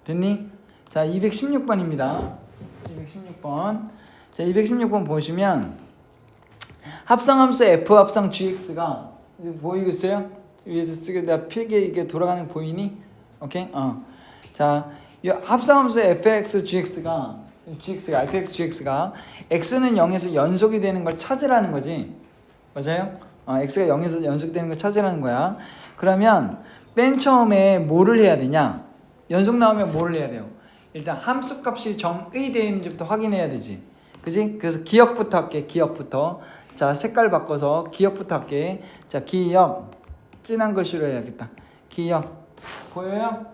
됐니? 자, 216번입니다. 216번. 자, 216번 보시면 합성함수 f 합성 gx가 보이겠어요? 위에서 쓰게 내가 필기에 이게 돌아가는 거 보이니? 오케이? 자, 이 합성함수 fx gx가 x는 0에서 연속이 되는 걸 찾으라는 거지. 맞아요? x가 0에서 연속이 되는 걸 찾으라는 거야. 그러면 맨 처음에 뭐를 해야 되냐? 연속 나오면 뭐를 해야 돼요? 일단 함수값이 정의 되어 있는지부터 확인해야 되지. 그지? 그래서 기억부터 할게. 기억부터. 자, 색깔 바꿔서 기억부터 할게. 자, 기억. 진한 글씨로 해야겠다. 기억. 보여요?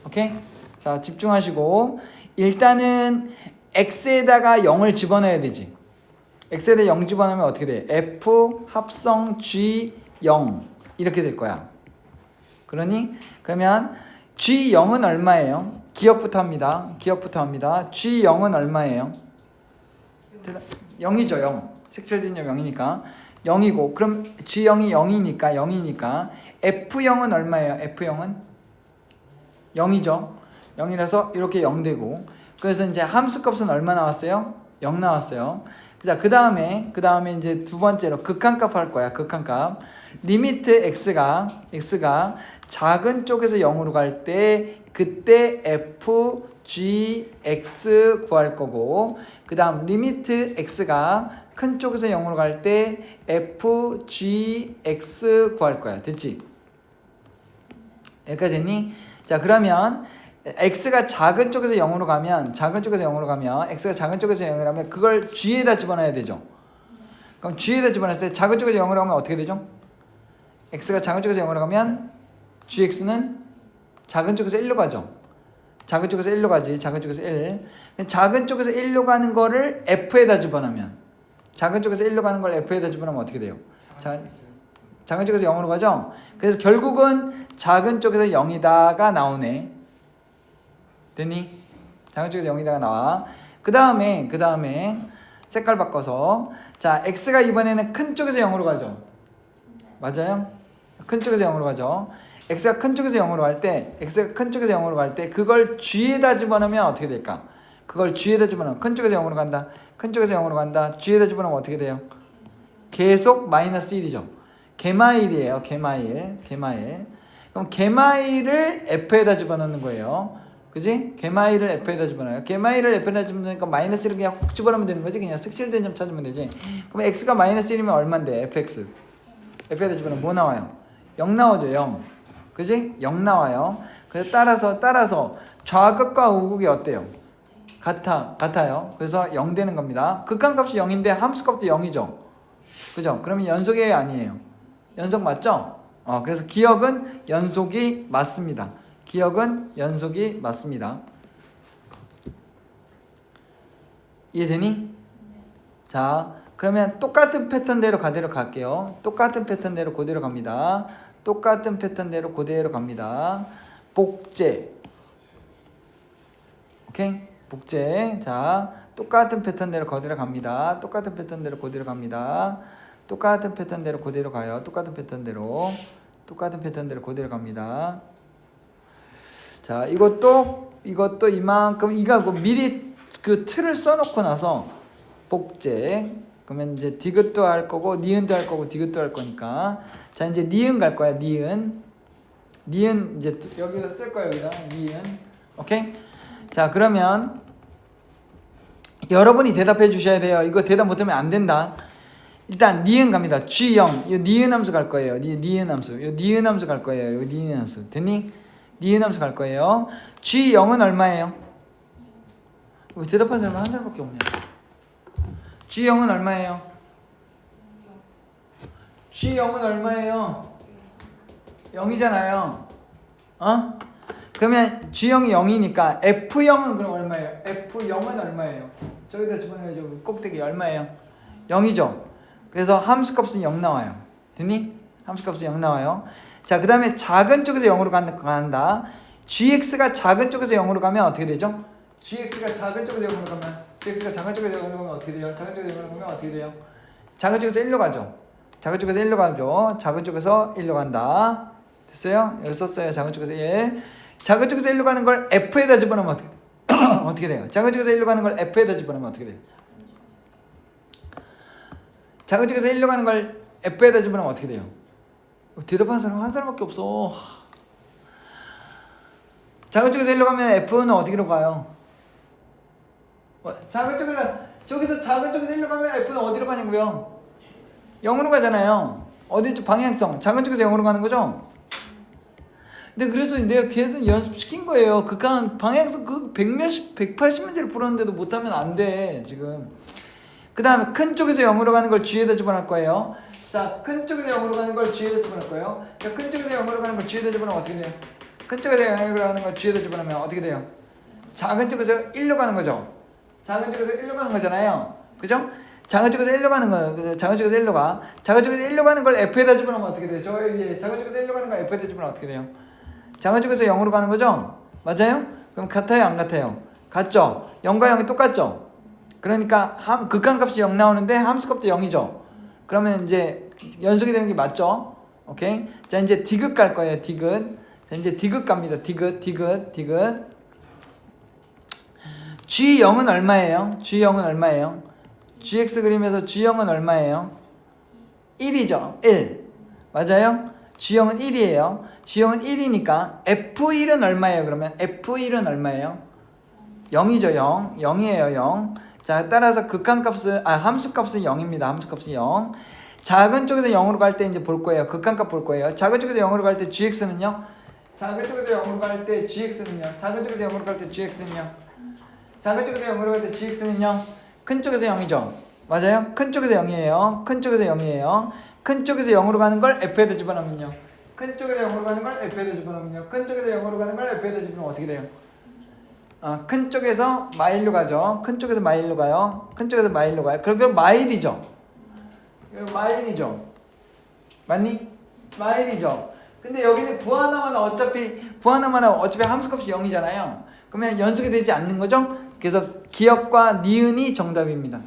오케이? 자, 집중하시고 일단은 x에다가 0을 집어넣어야 되지. x에다 0 집어넣으면 어떻게 돼? f 합성 g 0 이렇게 될 거야. 그러니 그러면 G0은 얼마예요? 기억부터 합니다. 기억부터 합니다. G0은 얼마예요? 0이죠. 0. 색칠진점 0이니까 0이고 그럼 G0이 0이니까 F0은 얼마예요? F0은 0이죠. 0이라서 이렇게 0 되고 그래서 이제 함수값은 얼마 나왔어요? 0 나왔어요. 자, 그 다음에 이제 두 번째로 극한값 할 거야. 극한값. 리미트 x가 작은 쪽에서 0으로 갈 때 그때 f g x 구할 거고 그 다음 리미트 x가 큰 쪽에서 0으로 갈 때 f g x 구할 거야. 됐지? 여기까지 됐니? 자, 그러면 x가 작은 쪽에서 0으로 가면 x가 작은 쪽에서 0으로 가면 그걸 g에다 집어넣어야 되죠. 그럼 g에다 집어넣었을 때 작은 쪽에서 0으로 가면 어떻게 되죠? x가 작은 쪽에서 0으로 가면 gx는 작은 쪽에서 1로 가죠. 작은 쪽에서 1로 가지. 작은 쪽에서 1. 작은 쪽에서 1로 가는 거를 f에다 집어넣으면 작은 쪽에서 1로 가는 걸 f에다 집어넣으면 어떻게 돼요? 작은 쪽에서 0으로 가죠. 그래서 결국은 작은 쪽에서 0이다가 나오네. 됐니? 작은 쪽에서 0이다가 나와. 그 다음에 색깔 바꿔서 자, x가 이번에는 큰 쪽에서 0으로 가죠. 맞아요? 큰 쪽에서 0으로 가죠. x가 큰 쪽에서 0으로 갈 때 그걸 g에다 집어넣으면 어떻게 될까? 그걸 g에다 집어넣으면 큰 쪽에서 0으로 간다. g에다 집어넣으면 어떻게 돼요? 계속 마이너스 1이죠. 개마일이에요. 개마일. 그럼 개마일을 f에다 집어넣는 거예요. 그지? 개마일을 f에다 집어넣어요. 개마일을 f에다 집어넣으니까 마이너스 1을 그냥 훅 집어넣으면 되는 거지. 그냥 색칠된 점 찾으면 되지. 그럼 x가 마이너스 1이면 얼만데? fx. f에다 집어넣으면 뭐 나와요? 0 나오죠. 0. 그지? 0 나와요. 그래서 따라서 좌극과 우극이 어때요? 같아요. 그래서 0 되는 겁니다. 극한값이 0인데 함수값도 0이죠. 그죠? 그러면 연속이에요, 아니에요? 연속 맞죠? 그래서 기억은 연속이 맞습니다. 이해되니? 자, 그러면 똑같은 패턴대로 그대로 갈게요. 똑같은 패턴대로 그대로 갑니다. 복제. 오케이? 복제. 자, 똑같은 패턴대로 그대로 갑니다. 똑같은 패턴대로 그대로 가요. 똑같은 패턴대로 그대로 갑니다. 자, 이것도 이만큼 이거 미리 그 틀을 써놓고 나서 복제. 그러면 이제 디귿도 할 거고 니은도 할 거고 디귿도 할 거니까 자, 이제 니은 갈 거야. 니은 이제 여기서 쓸 거야. 여기다 니은. 오케이? 자, 그러면 여러분이 대답해 주셔야 돼요. 이거 대답 못하면 안 된다. 일단 니은 갑니다. G0 이 니은 함수 갈 거예요. 니은 함수 갈 거예요. 여기 니은 함수 됐니? 니은 함수 갈 거예요. G0은 얼마예요? 왜 대답한 사람은 한 사람밖에 없냐? G0은 얼마예요? G0은 얼마예요? 0이잖아요. 그러면 G0이 0이니까 F0은 그럼 얼마예요? F0은 얼마예요? 저기다 집어넣어야죠. 꼭대기 얼마예요? 0이죠. 그래서 함수값은 0 나와요. 됐니? 함수값은 0 나와요. 자, 그 다음에 작은 쪽에서 0으로 간다. gx가 작은 쪽에서 0으로 가면 어떻게 되죠? gx가 작은 쪽에서 0으로 가면 어떻게 돼요? 작은 쪽에서 1로 가죠. 작은 쪽에서 1로 간다. 됐어요? 여기 썼어요. 작은 쪽에서 1. 작은 쪽에서 1로 가는 걸 F에다 집어넣으면 어떻게 돼요? 작은 쪽에서 1로 가는 걸 F에다 집어넣으면 어떻게 돼요? 작은 쪽에서 1로 가는 걸 F에다 집어넣으면 어떻게 돼요? 대답하는 사람 한 사람밖에 없어. 작은 쪽에서 1로 가면 F는 어디로 가요? 작은 쪽에서 작은 쪽에서 1로 가면 F는 어디로 가냐고요? 0으로 가잖아요. 어디죠? 방향성. 작은 쪽에서 0으로 가는 거죠? 근데 그래서 내가 계속 연습시킨 거예요. 극한 방향성 그 180문제를 풀었는데도 못하면 안 돼, 지금. 그 다음에 큰 쪽에서 0으로 가는 걸 G에다 집어넣을 거예요. 자, 큰 쪽에서 0으로 가는 걸 G에다 집어넣을 거예요. 자, 큰 쪽에서 0으로 가는 걸 G에다 집어넣으면 어떻게 돼요? 큰 쪽에서 0으로 가는 걸 G에다 집어넣으면 어떻게 돼요? 작은 쪽에서 1로 가는 거죠. 작은 쪽에서 1로 가는 거잖아요. 그죠? 작은 쪽에서 1로 가는 거, 작은 쪽에서 1로 가. 작은 쪽에서 1로 가는 걸 F에다 집어넣으면 어떻게 돼요? 저 위에 작은 쪽에서 1로 가는 걸 F에다 집어넣으면 어떻게 돼요? 작은 쪽에서 0으로 가는 거죠? 맞아요? 그럼 같아요? 안 같아요? 같죠? 0과 0이 똑같죠? 그러니까 극한값이 0 나오는데 함수값도 0이죠? 그러면 이제 연속이 되는 게 맞죠? 오케이? 자, 이제 디귿 갈 거예요. 디귿. 자, 이제 디귿 갑니다. 디귿. G0은 얼마예요? G0은 얼마예요? GX 그림에서 G0은 얼마예요? 1이죠. 1. 맞아요? G0은 1이에요. G0은 1이니까 F1은 얼마예요? 그러면 F1은 얼마예요? 0이죠. 0. 0이에요. 0. 자, 따라서 함수값은 0입니다. 함수값은 0. 작은 쪽에서 0으로 갈 때 이제 볼 거예요. 극한값 볼 거예요. 작은 쪽에서 0으로 갈 때 GX는요? 작은 쪽에서 0으로 갈 때 GX는요? 작은 쪽에서 0으로 갈 때 GX는요? 작은 쪽에서 0으로 갈 때 GX는요? 큰 쪽에서 0이죠? 맞아요? 큰 쪽에서 0이에요. 큰 쪽에서 0이에요. 큰 쪽에서 0으로 가는 걸 F에다 집어넣으면요. 큰 쪽에서 0으로 가는 걸 F에다 집어넣으면요. 큰 쪽에서 0으로 가는 걸 F에다 집어넣으면 어떻게 돼요? 큰 쪽에서 마일로 가죠. 큰 쪽에서 마일로 가요. 큰 쪽에서 마일로 가요. 그럼 마일이죠. 마일이죠. 맞니? 마일이죠. 근데 여기는 구하나만 어차피 함수값이 0이잖아요. 그러면 연속이 되지 않는 거죠. 그래서 기억과 니은이 정답입니다.